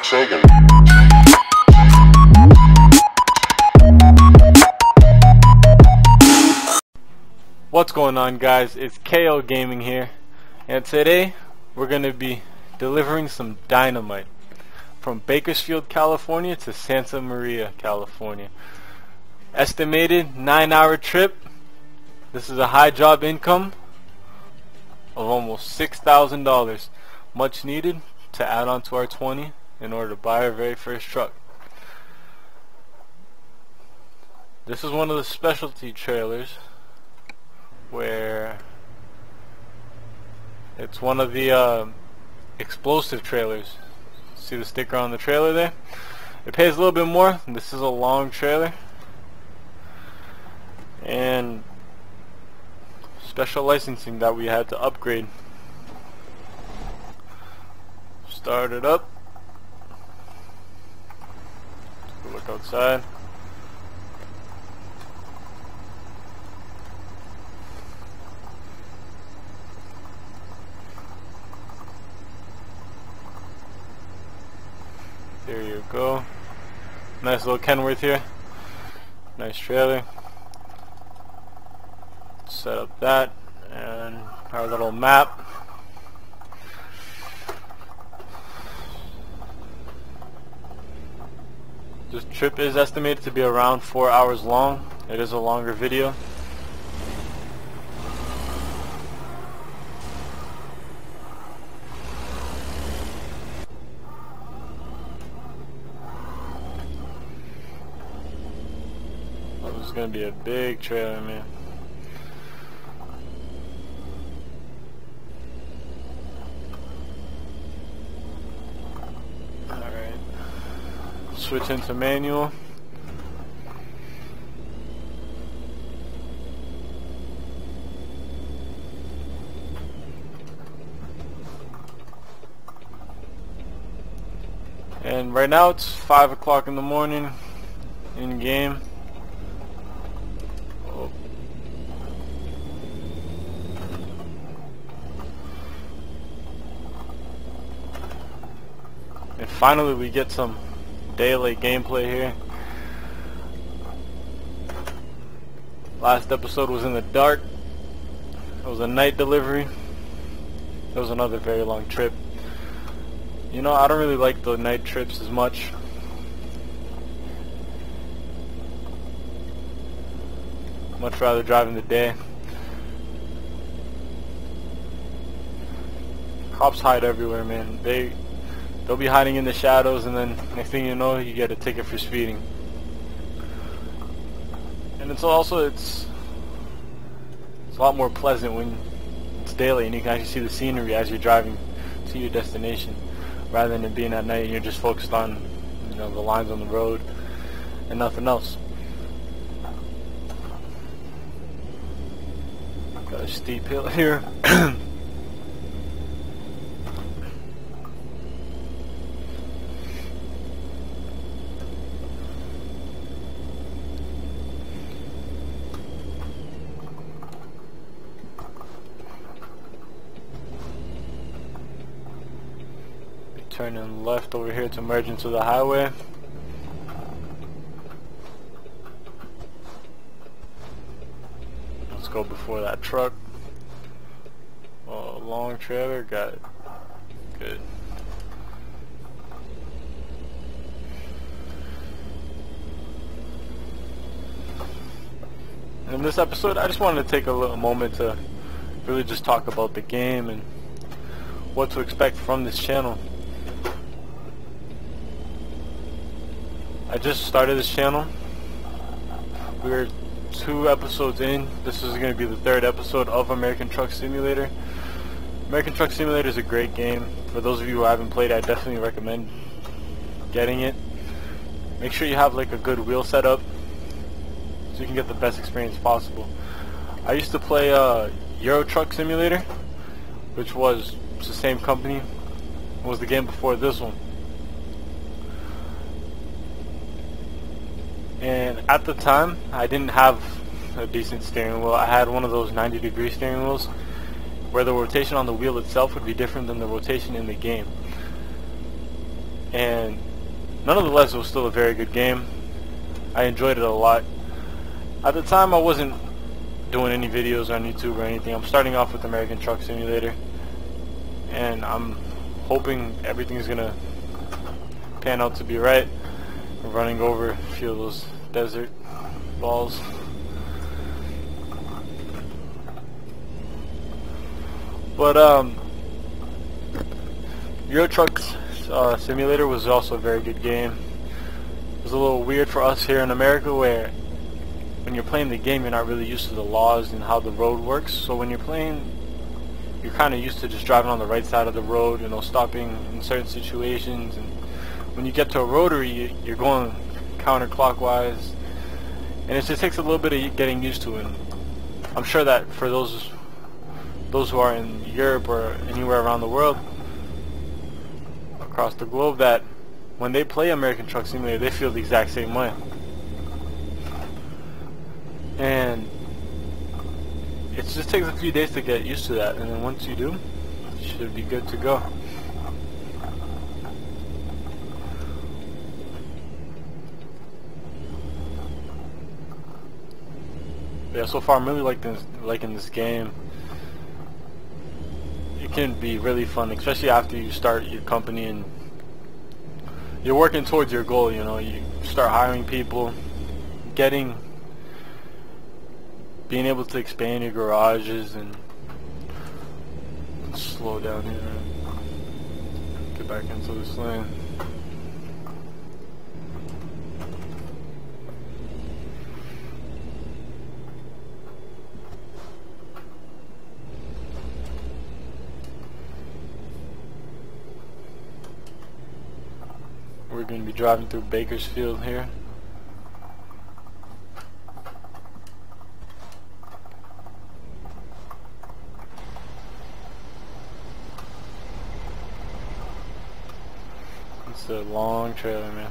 Sega. What's going on, guys? It's KO Gaming here, and today we're going to be delivering some dynamite from Bakersfield, California to Santa Maria, California. Estimated 9-hour trip. This is a high job income of almost $6,000, much needed to add on to our 20 in order to buy our very first truck. This is one of the specialty trailers where it's one of the explosive trailers. See the sticker on the trailer there? It pays a little bit more. This is a long trailer and special licensing that we had to upgrade. Start it up. Let's go look outside. There you go. Nice little Kenworth here. Nice trailer. Set up that and our little map. This trip is estimated to be around 4 hours long. It is a longer video. This is going to be a big trailer, man. Switch into manual. And right now it's 5 o'clock in the morning in game. Oh. And finally we get some daylight gameplay here. Last episode was in the dark. It was a night delivery. It was another very long trip. You know, I don't really like the night trips as much. Much rather drive in the day. Cops hide everywhere, man. They'll be hiding in the shadows, and then next thing you know, you get a ticket for speeding. And it's a lot more pleasant when it's daylight and you can actually see the scenery as you're driving to your destination, rather than it being at night and you're just focused on, you know, the lines on the road and nothing else. Got a steep hill here. Turning left over here to merge into the highway. Let's go before that truck. Oh, long trailer, got it. Good. In this episode, I just wanted to take a little moment to really just talk about the game and what to expect from this channel. I just started this channel. We're 2 episodes in. This is going to be the 3rd episode of American Truck Simulator. American Truck Simulator is a great game. For those of you who haven't played it, I definitely recommend getting it. Make sure you have like a good wheel setup so you can get the best experience possible. I used to play Euro Truck Simulator, which was the same company. It was the game before this one. And at the time, I didn't have a decent steering wheel. I had one of those 90-degree steering wheels where the rotation on the wheel itself would be different than the rotation in the game. and nonetheless it was still a very good game. I enjoyed it a lot. At the time I wasn't doing any videos on YouTube or anything. I'm starting off with American Truck Simulator, and I'm hoping everything's gonna pan out to be right. I'm running over a few of those desert balls. But Euro Truck Simulator was also a very good game. It was a little weird for us here in America, where when you're playing the game you're not really used to the laws and how the road works. So when you're playing, you're kind of used to just driving on the right side of the road, you know, stopping in certain situations, and when you get to a rotary you're going counterclockwise, and it just takes a little bit of getting used to. And I'm sure that for those who are in Europe or anywhere around the world, across the globe, that when they play American Truck Simulator they feel the exact same way. And it just takes a few days to get used to that, and then once you do, you should be good to go. Yeah, so far I'm really liking this game. It can be really fun, especially after you start your company and you're working towards your goal. You know, you start hiring people, being able to expand your garages, and slow down here, get back into this lane. We're going to be driving through Bakersfield here. It's a long trailer, man.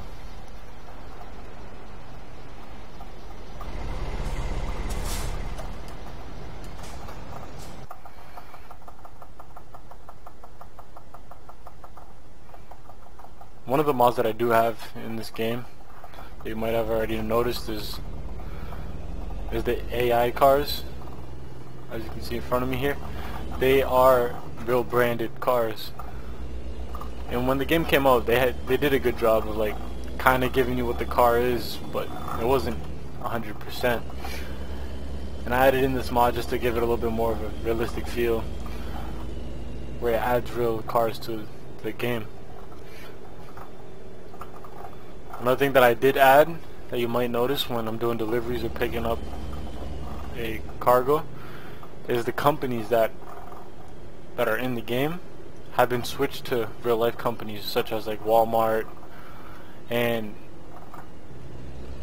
One of the mods that I do have in this game that you might have already noticed is the AI cars. As you can see in front of me here, they are real branded cars. And when the game came out, they did a good job of like kind of giving you what the car is, but it wasn't 100%. And I added in this mod just to give it a little bit more of a realistic feel, where it adds real cars to the game. Another thing that I did add that you might notice when I'm doing deliveries or picking up a cargo is the companies that are in the game have been switched to real life companies, such as like Walmart, and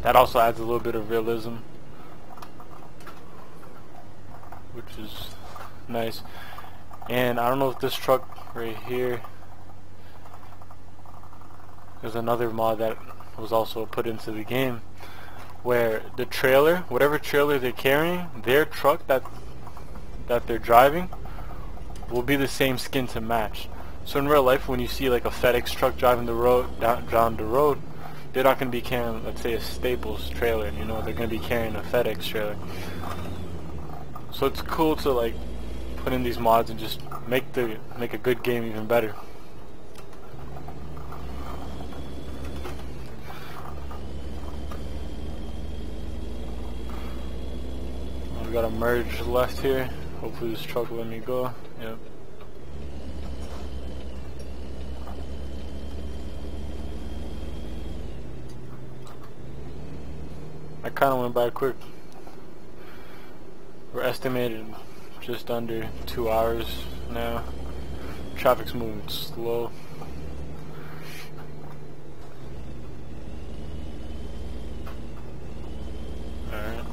that also adds a little bit of realism, which is nice. And I don't know if this truck right here is another mod that was also put into the game, where the trailer, whatever trailer they're carrying, their truck that they're driving will be the same skin to match. So in real life, when you see like a FedEx truck driving the road down the road, they're not going to be carrying, let's say, a Staples trailer, you know, they're going to be carrying a FedEx trailer. So it's cool to like put in these mods and just make a good game even better. We got a merge left here. Hopefully this truck will let me go. Yep. I kind of went by quick. We're estimated just under 2 hours now. Traffic's moving slow. Alright.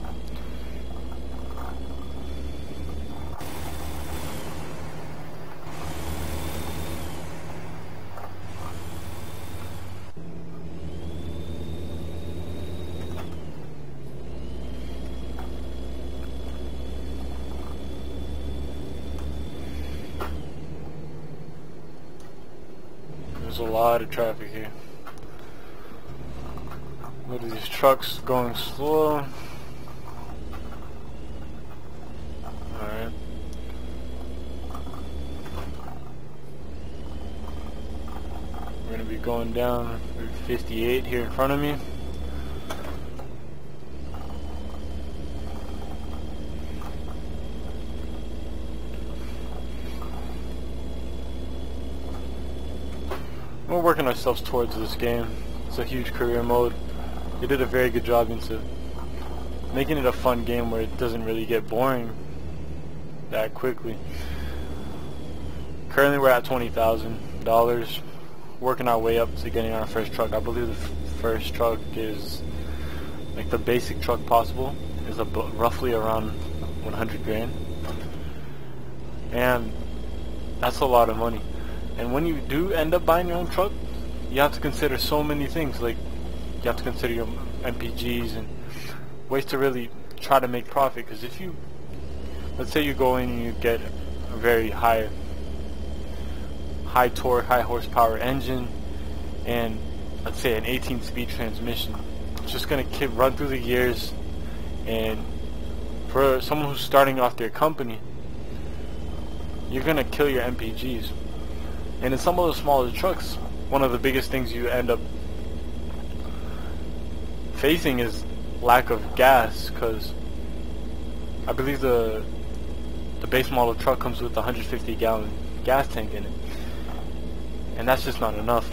a lot of traffic here. Look at these trucks going slow. Alright. We're gonna be going down Route 58 here in front of me. We're working ourselves towards this game. It's a huge career mode. They did a very good job into making it a fun game where it doesn't really get boring that quickly. Currently we're at $20,000, working our way up to getting our first truck. I believe the first truck is like the basic truck possible is roughly around 100 grand, and that's a lot of money. And when you do end up buying your own truck, you have to consider so many things. Like, you have to consider your MPGs and ways to really try to make profit. Because if you, let's say you go in and you get a very high torque, high horsepower engine, and let's say an 18-speed transmission, it's just going to run through the gears. And for someone who's starting off their company, you're going to kill your MPGs. And in some of the smaller trucks, one of the biggest things you end up facing is lack of gas, because I believe the base model truck comes with a 150-gallon gas tank in it, and that's just not enough.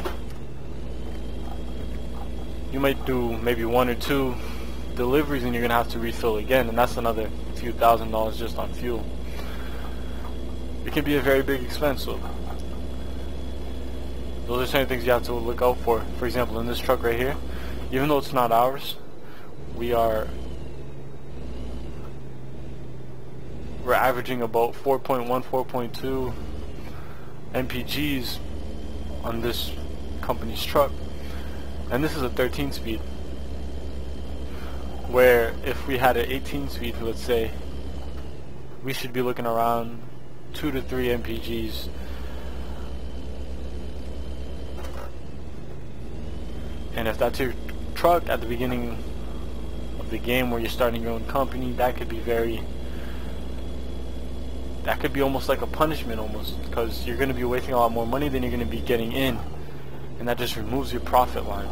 You might do maybe 1 or 2 deliveries and you're gonna have to refill again, and that's another few $1,000s just on fuel. It can be a very big expense. So those are certain things you have to look out for. For example, in this truck right here, even though it's not ours, we're averaging about 4.1, 4.2 MPGs on this company's truck, and this is a 13-speed. Where if we had an 18-speed, let's say, we should be looking around 2 to 3 MPGs. And if that's your truck at the beginning of the game where you're starting your own company, that could be almost like a punishment almost, because you're going to be wasting a lot more money than you're going to be getting in, and that just removes your profit line.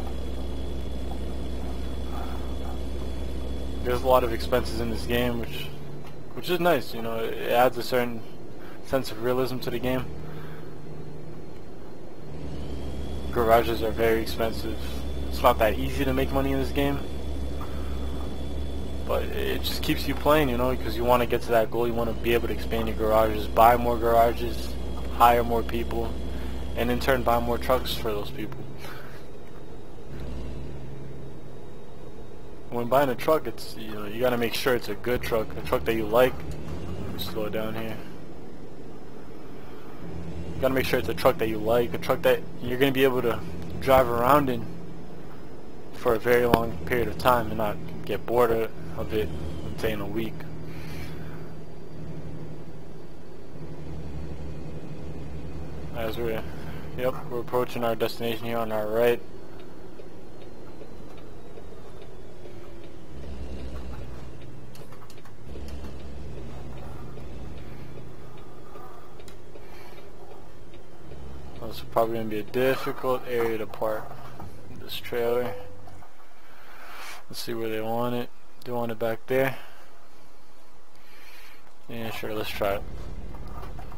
There's a lot of expenses in this game, which is nice, you know. It adds a certain sense of realism to the game. Garages are very expensive. It's not that easy to make money in this game, but it just keeps you playing, you know, because you want to get to that goal. You want to be able to expand your garages, buy more garages, hire more people, and in turn buy more trucks for those people. When buying a truck, it's, you know, you got to make sure it's a good truck, a truck that you like. Let me slow down here. You got to make sure it's a truck that you like, a truck that you're going to be able to drive around in for a very long period of time and not get bored of it, let's say, in a week. As we're approaching our destination here on our right. This is probably going to be a difficult area to park this trailer. Let's see where they want it. They want it back there. Yeah, sure, let's try it.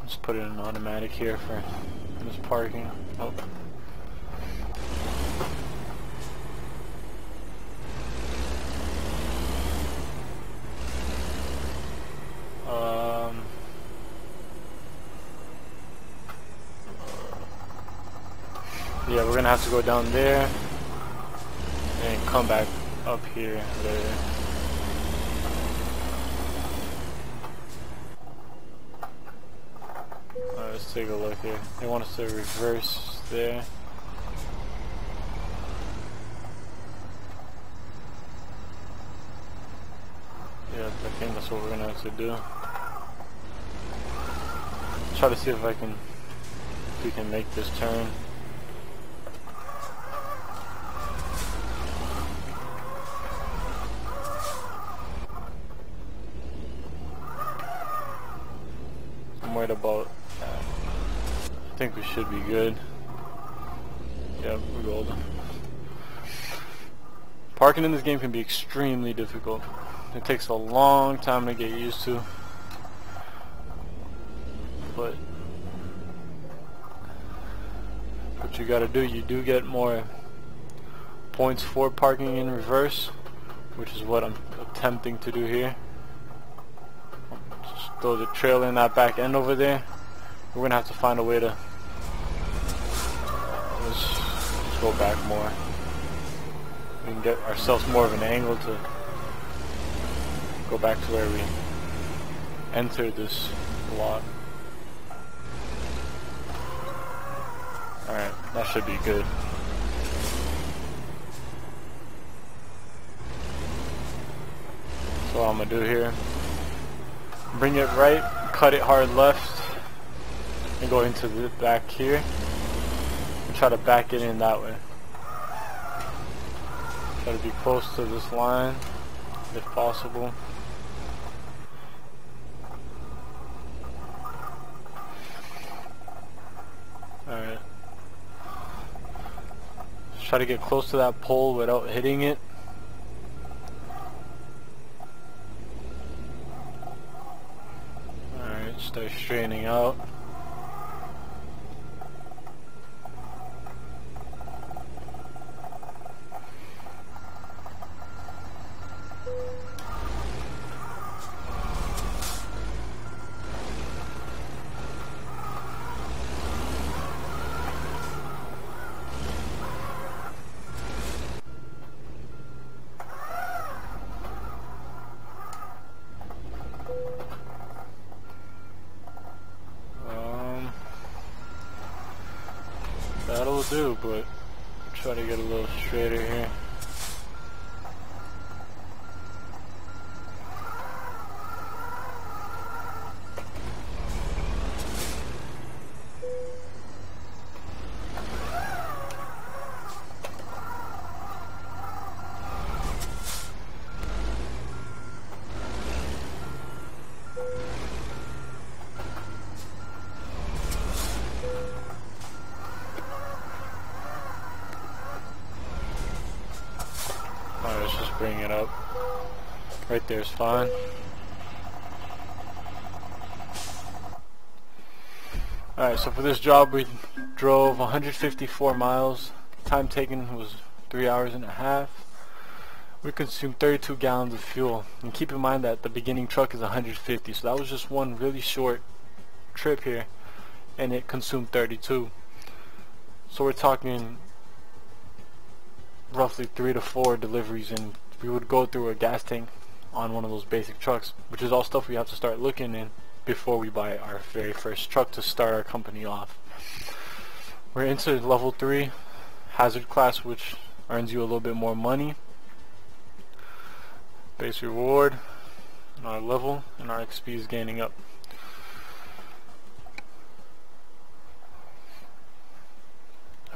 Let's put it in automatic here for this parking. Oh. Yeah, we're gonna have to go down there and come back up here later. Alright, let's take a look here. They want us to reverse there. Yeah, I think that's what we're gonna have to do. Try to see if we can make this turn. right about that. I think we should be good. Yep, we're golden. Parking in this game can be extremely difficult. It takes a long time to get used to. But what you gotta do, you do get more points for parking in reverse, which is what I'm attempting to do here. Just throw the trailer in that back end over there. We're gonna have to find a way to let's go back more. We can get ourselves more of an angle to go back to where we entered this lot. Alright, that should be good. So what I'm gonna do here, bring it right, cut it hard left, and go into the back here, and try to back it in that way. Try to be close to this line, if possible. Alright. Try to get close to that pole without hitting it. Alright, start straightening out. That'll do, but try to get a little straighter here. Alright, let's just bring it up. Right there is fine. Alright, so for this job we drove 154 miles. Time taken was 3 hours and a half. We consumed 32 gallons of fuel. And keep in mind that the beginning truck is 150, so that was just one really short trip here, and it consumed 32. So we're talking roughly 3 to 4 deliveries, and we would go through a gas tank on one of those basic trucks, which is all stuff we have to start looking in before we buy our very first truck to start our company off. We're into level 3 hazard class, which earns you a little bit more money. Base reward and our level, and our XP is gaining up.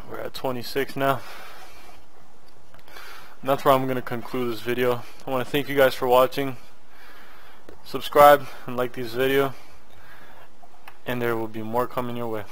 We're at 26 now. And that's where I'm going to conclude this video. I want to thank you guys for watching. Subscribe and like this video, and there will be more coming your way.